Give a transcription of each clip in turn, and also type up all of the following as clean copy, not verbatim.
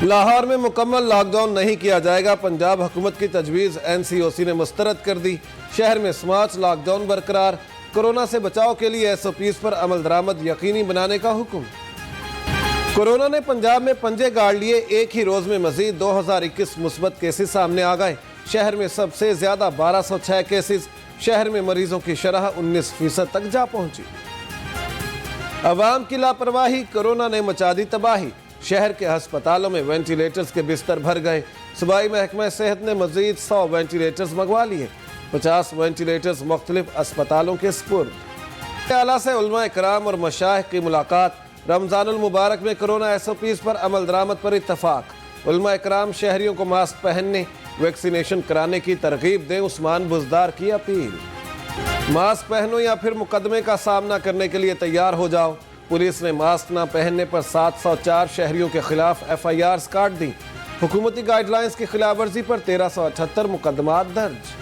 लाहौर में मुकम्मल लॉकडाउन नहीं किया जाएगा। पंजाब हुकूमत की तजवीज़ NCOC ने मुस्तरद कर दी। शहर में स्मार्ट लॉकडाउन बरकरार। कोरोना से बचाव के लिए SOPs पर अमल दरामद यकीनी बनाने का हुक्म। कोरोना ने पंजाब में पंजे गाड़ लिए। एक ही रोज में मजीद 2021 मुस्बत केसेस सामने आ गए। शहर में सबसे ज्यादा 1206 केसेस। शहर में मरीजों की शरह 19% तक जा पहुंची। अवाम की लापरवाही, कोरोना ने मचा दी तबाही। शहर के अस्पतालों में वेंटिलेटर्स के बिस्तर भर गए। सूबाई महकमा सेहत ने मजीद 100 वेंटिलेटर्स मंगवा लिए। 50 वेंटिलेटर्स मुख्तलिफ अस्पतालों के स्पुर्द। आला से उलमा इकराम और मशाइख की मुलाकात। रमजानुल मुबारक में कोरोना SOPs पर अमल दरामद पर इत्तफाक। उलमा इकराम शहरियों को मास्क पहनने, वैक्सीनेशन कराने की तरगीब दें। उस्मान बुजदार की अपील। मास्क पहनो या फिर मुकदमे का सामना करने के लिए तैयार हो जाओ। पुलिस ने मास्क न पहनने पर 704 शहरियों के खिलाफ FIRs काट दी। हुकूमती गाइडलाइंस की खिलाफ वर्जी पर 1378 मुकदमात दर्ज।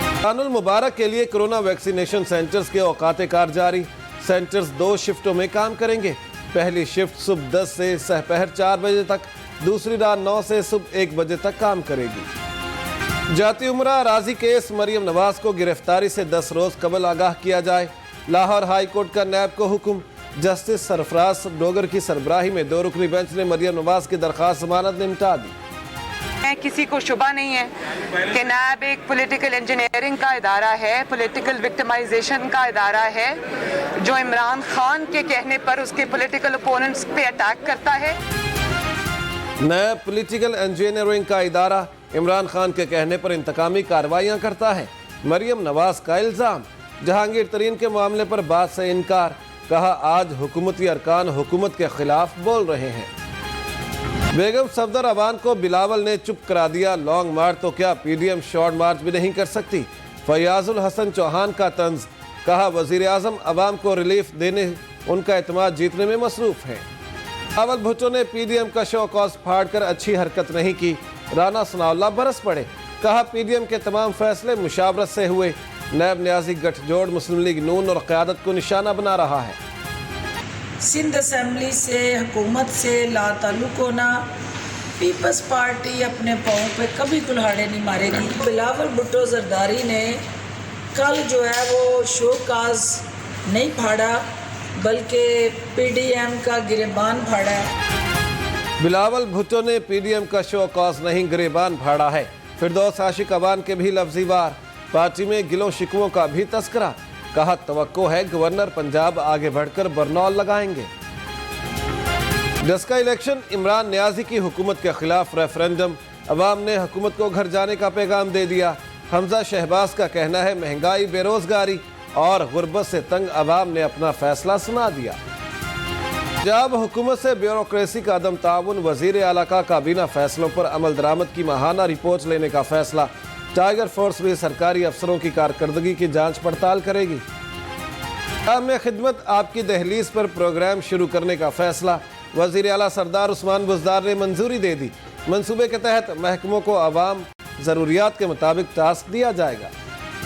रमजानुल मुबारक के लिए कोरोना वैक्सीनेशन सेंटर्स के औकात कार जारी। सेंटर्स 2 शिफ्टों में काम करेंगे। पहली शिफ्ट सुबह 10 से सहपहर 4 बजे तक, दूसरी रात 9 से सुबह 1 बजे तक काम करेगी। जाती उमरा राजी केस मरियम नवाज को गिरफ्तारी से 10 रोज कबल आगाह किया जाए। लाहौर हाई कोर्ट का नैब को हुक्म। जस्टिस सरफराज डोगर की सरबराही में 2 रुकनी बेंच ने मरियम नवाज की दरख्वास्त जमानत निपटा दी। किसी को शुबा नहीं है कि नैब एक पॉलिटिकल इंजीनियरिंग का इदारा है, पॉलिटिकल विक्टिमाइजेशन का इदारा है, जो इमरान खान के कहने पर उसके पॉलिटिकल ओपोनेंट्स पे अटैक करता है। नैब पॉलिटिकल इंजीनियरिंग का इदारा इमरान खान के कहने पर इंतकामी कार्रवाइयां करता है। मरियम नवाज का इल्जाम। जहांगीर तरीन के मामले पर बात से इनकार। कहा आज हुकूमती अरकान हुकूमत के खिलाफ बोल रहे हैं। बेगम सफदर अवान को बिलावल ने चुप करा दिया। लॉन्ग मार्च तो क्या PDM शॉर्ट मार्च भी नहीं कर सकती। फयाजुल हसन चौहान का तंज। कहा वजीर आजम अवाम को रिलीफ देने उनका एतमाद जीतने में मसरूफ है। बिलावल भुट्टो ने PDM का शो कॉज फाड़ कर अच्छी हरकत नहीं की। राना सनाउल्लाह बरस पड़े। कहा PDM के तमाम फैसले मुशावरत से हुए। नैब न्याजी गठजोड़ मुस्लिम लीग नून और क़यादत को निशाना बना रहा है। सिंध असम्बली से हुकूमत से लाताल्लुक़ होना। पीपल्स पार्टी अपने पाँव पे कभी कुल्हाड़े नहीं मारेगी। बिलावल भुट्टो जरदारी ने कल जो है वो शो काज नहीं फाड़ा, बल्कि PDM का गिरेबान फाड़ा। बिलावल भुट्टो ने PDM का शो कॉज नहीं गिरेबान फाड़ा है। फिरदौस आशिक अवान के भी लफ्ज़ी वार। पार्टी में गिलों शिकवों का भी तस्करा। कहा तवक्को है गवर्नर पंजाब आगे बढ़कर बरनौल लगाएंगे। डस्का इलेक्शन। इमरान न्याजी की हुकूमत के खिलाफ रेफरेंडम। अवाम ने हुकूमत को घर जाने का पैगाम दे दिया। हमजा शहबाज का कहना है महंगाई, बेरोजगारी और गुर्बत से तंग अवाम ने अपना फैसला सुना दिया। पंजाब हुकूमत से ब्यूरोक्रेसी का अदम ताउन। वजीर आला का काबीना फैसलों पर अमल दरामद की माहाना रिपोर्ट लेने का फैसला। टाइगर फोर्स भी सरकारी अफसरों की कारकर्दगी की जांच पड़ताल करेगी। पंजाब में खिदमत आपकी दहलीज पर प्रोग्राम शुरू करने का फैसला। वजीर आला सरदार उस्मान बुजदार ने मंजूरी दे दी। मंसूबे के तहत महकमों को आवाम जरूरियात के मुताबिक टास्क दिया जाएगा।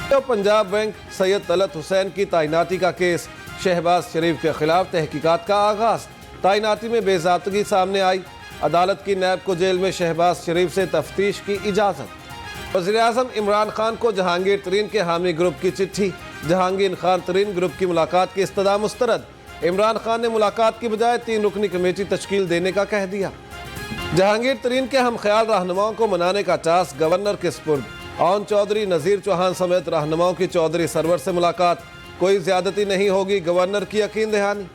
तो पंजाब बैंक सैयद तलत हुसैन की तैनाती का केस। शहबाज शरीफ के खिलाफ तहकीकात का आगाज। तैनाती में बेज़ाब्तगी सामने आई। अदालत की नैब को जेल में शहबाज शरीफ से तफ्तीश की इजाज़त। वज़ीर आज़म इमरान खान को जहांगीर तरीन के हामी ग्रुप की चिट्ठी। जहांगीर खान तरीन ग्रुप की मुलाकात की इस्तदा मुस्तरद। इमरान खान ने मुलाकात की बजाय 3 रुकनी कमेटी तश्कील देने का कह दिया। जहांगीर तरीन के हम ख्याल रहनुमाओं को मनाने का टास्क गवर्नर के स्पुर्द। औन चौधरी, नज़ीर चौहान समेत रहनुमाओं की चौधरी सरवर से मुलाकात। कोई ज्यादती नहीं होगी, गवर्नर की यकीन दहानी।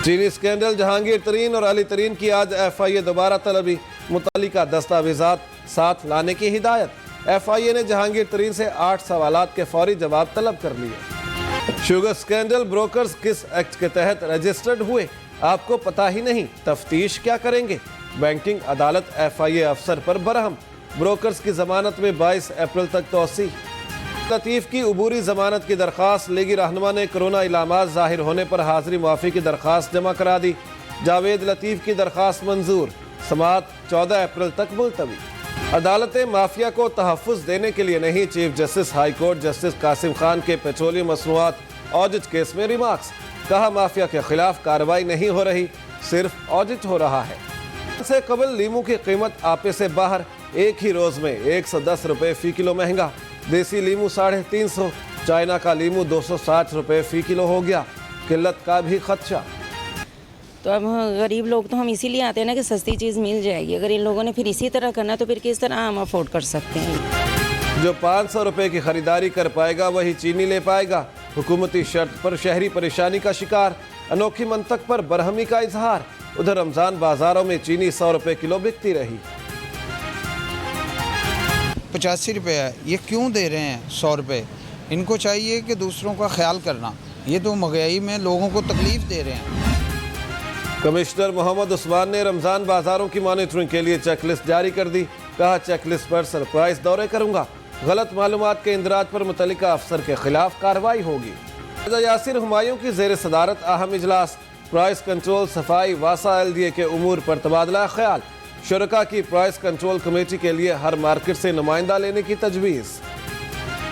चीनी स्कैंडल। जहांगीर तरीन और अली तरीन की आज FIA दोबारा तलबी। मुतल्लिका दस्तावेजात साथ लाने की हिदायत। FIA ने जहांगीर तरीन से 8 सवालात के फौरी जवाब तलब कर लिए। Sugar scandal. ब्रोकर्स किस एक्ट के तहत रजिस्टर्ड हुए आपको पता ही नहीं, तफ्तीश क्या करेंगे। बैंकिंग अदालत FIA अफसर पर बरहम। ब्रोकर्स की जमानत में 22 अप्रैल तक तोसी। लतीफ़ की उबूरी जमानत की दरख्वास्त। लीगी रहनुमा ने कोरोना इलामात जाहिर होने पर हाजिरी मुआफ़ी की दरख्वास्त जमा करा दी। जावेद लतीफ़ की दरख्वास्त मंजूर। समाअत 14 अप्रैल तक मुलतवी। अदालतें माफिया को तहफ़्फ़ुज़ देने के लिए नहीं। Chief justice high court justice Qasim Khan के पेट्रोलियम मसनूआत ऑडिट केस में रिमार्क्स। कहा माफिया के खिलाफ कार्रवाई नहीं हो रही, सिर्फ ऑडिट हो रहा है। से कबल लीमू की कीमत आपे से बाहर, एक ही रोज में 110 रुपए फी किलो महंगा। देसी लीमू 350, चाइना का लीमू 260 रुपए फी किलो हो गया। किल्लत का भी खदशा। तो अब गरीब लोग तो हम इसीलिए आते हैं ना कि सस्ती चीज़ मिल जाएगी। अगर इन लोगों ने फिर इसी तरह करना तो फिर किस तरह हम अफोर्ड कर सकते हैं। जो 500 रुपए की खरीदारी कर पाएगा वही चीनी ले पाएगा। हुकूमती शर्त पर शहरी परेशानी का शिकार, अनोखी मंतक पर बरहमी का इजहार। उधर रमजान बाजारों में चीनी 100 रुपए किलो बिकती रही। 85 रुपये है, ये क्यों दे रहे हैं 100 रुपये? इनको चाहिए कि दूसरों का ख्याल करना, ये तो महंगाई में लोगों को तकलीफ दे रहे हैं। कमिश्नर मोहम्मद उस्मान ने रमजान बाजारों की मॉनिटरिंग के लिए चेकलिस्ट जारी कर दी। कहा, चेकलिस्ट पर सरप्राइज दौरे करूंगा। गलत मालूमात के इंदराज पर मुतल्लिका अफसर के खिलाफ कार्रवाई होगी। यासिर हुमायूं की जेर सदारत अहम इजलास, प्राइस कंट्रोल, सफाई, वासा LDA के उमूर पर तबादला ख्याल। शुरका की प्राइस कंट्रोल कमेटी के लिए हर मार्केट से नुमाइंदा लेने की तजवीज़।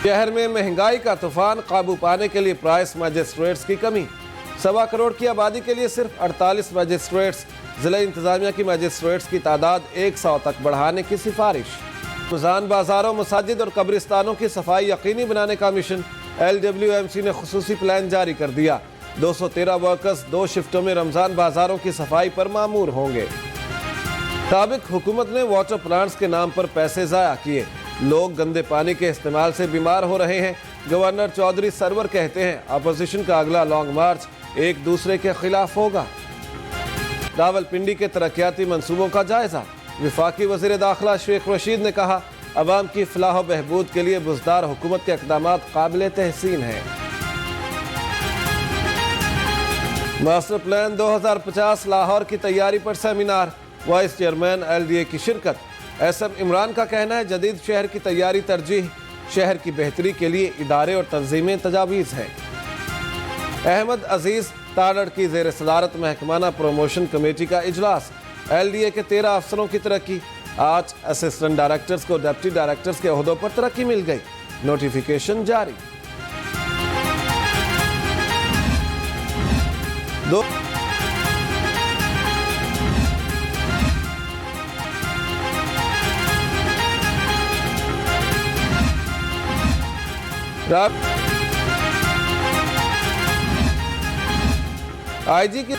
शहर में महंगाई का तूफान, काबू पाने के लिए प्राइस मजिस्ट्रेट्स की कमी। 1.25 करोड़ की आबादी के लिए सिर्फ 48 मजिस्ट्रेट्स। जिला इंतजामिया की मजिस्ट्रेट्स की तादाद 100 तक बढ़ाने की सिफारिश। रमजान बाजारों, मसाजिद और कब्रिस्तानों की सफाई यकीनी बनाने का मिशन। LWMC ने खुसूसी प्लान जारी कर दिया। 213 वर्कर्स 2 शिफ्टों में रमजान बाजारों की सफाई पर मामूर होंगे। साबिक हुकूमत ने वाटर प्लांट्स के नाम पर पैसे ज़ाया किए। लोग गंदे पानी के इस्तेमाल से बीमार हो रहे हैं। गवर्नर चौधरी सरवर कहते हैं, अपोजिशन का अगला लॉन्ग मार्च एक दूसरे के खिलाफ होगा। रावलपिंडी के तरक्याती मंसूबों का जायजा। विफाकी वज़ीर दाखिला शेख रशीद ने कहा, अवाम की फलाह बहबूद के लिए बुज़दार हुकूमत के इक़दामात काबिल तहसीन हैं। मास्टर प्लान 2050 लाहौर की तैयारी पर सेमिनार। वाइस चेयरमैन LDA की शिरकत। SM इमरान का कहना है, जदीद शहर की तैयारी तरजीह, शहर की बेहतरी के लिए इदारे और तंजीमें तजावीज़ हैं। अहमद अजीज़ ताड़ड़ की जेर सदारत महकमाना प्रमोशन कमेटी का इजलास। LDA के 13 अफसरों की तरक्की। 8 असिस्टेंट डायरेक्टर्स को डिप्टी डायरेक्टर्स के ओहदों पर तरक्की मिल गई। नोटिफिकेशन जारी। IG की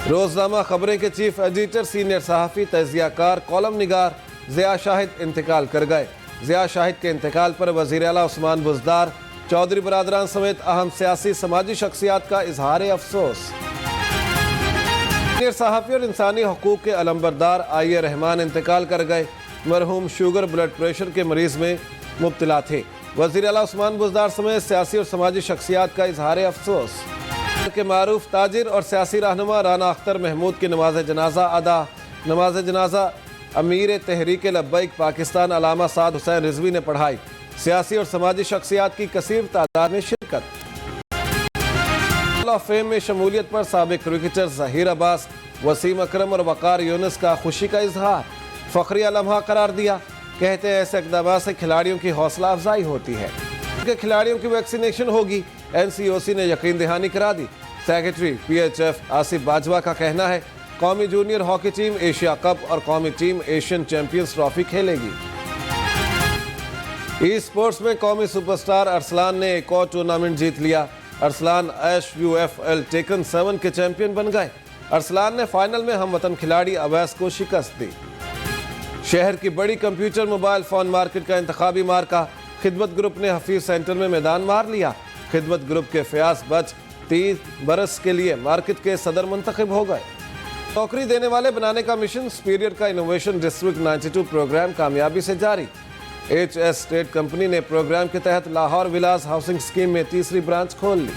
रोजनामा खबरें के चीफ एडिटर, सीनियर सहाफ़ी, तजियाकार, कॉलम निगार ज़िया शाहिद इंतकाल कर गए। ज़िया शाहिद के इंतकाल पर वज़ीर आला उस्मान बुज़दार, चौधरी बरादरान समेत अहम सियासी समाजी शख्सियात का इजहार अफसोस। सीनियर सहाफ़ी और इंसानी हकूक़ के अलमबरदार IA रहमान इंतकाल कर गए। मरहूम शुगर ब्लड प्रेशर के मरीज में मुब्तला थे। वज़ीर आला उस्मान बुज़दार समेत सियासी और समाजी शख्सियात का इजहार अफसोस। के मारूफ ताजिर और सियासी रहनुमा राना अख्तर महमूद की नमाज जनाजा अदा। नमाज जनाजा अमीर तहरीक लब्बैक पाकिस्तान अलामा साद हुसैन रिजवी ने पढ़ाई। सियासी और समाजी शख्सियात की कसीर तादाद में शिरकत। हॉल ऑफ फेम में शमूलियत पर साबिक क्रिकेटर ज़हीर अब्बास, वसीम अकरम और वकार यूनुस का खुशी का इजहार। फ़ख्रिया लम्हा करार दिया। कहते हैं, ऐसे इक़दामात से खिलाड़ियों की हौसला अफजाई होती है। उनके खिलाड़ियों की वैक्सीनेशन होगी। NCOC ने यकीन दहानी करा दी। सेक्रेटरी PHF आसिफ बाजवा का कहना है, कौमी junior hockey team Asia cup और कौमी टीम एशियन चैंपियंस ट्रॉफी खेलेगी। ई स्पोर्ट्स में कौमी सुपरस्टार अरसलान ने एक और टूर्नामेंट जीत लिया। अरसलान HUFL टेकन 7 के चैंपियन बन गए। अरसलान ने फाइनल में हमवतन खिलाड़ी अवैस को शिकस्त दी। शहर की बड़ी कंप्यूटर मोबाइल फ़ोन मार्केट का इंतखाबी मार्का। खिदमत ग्रुप ने हफीज सेंटर में मैदान मार लिया। खिदमत ग्रुप के फयाज बच 30 बरस के लिए मार्केट के सदर मुंतखब हो गए। नौकरी देने वाले बनाने का मिशन सुपीरियर का इनोवेशन डिस्ट्रिक्ट 92 प्रोग्राम कामयाबी से जारी। HS स्टेट कंपनी ने प्रोग्राम के तहत लाहौर विलास हाउसिंग स्कीम में तीसरी ब्रांच खोल ली।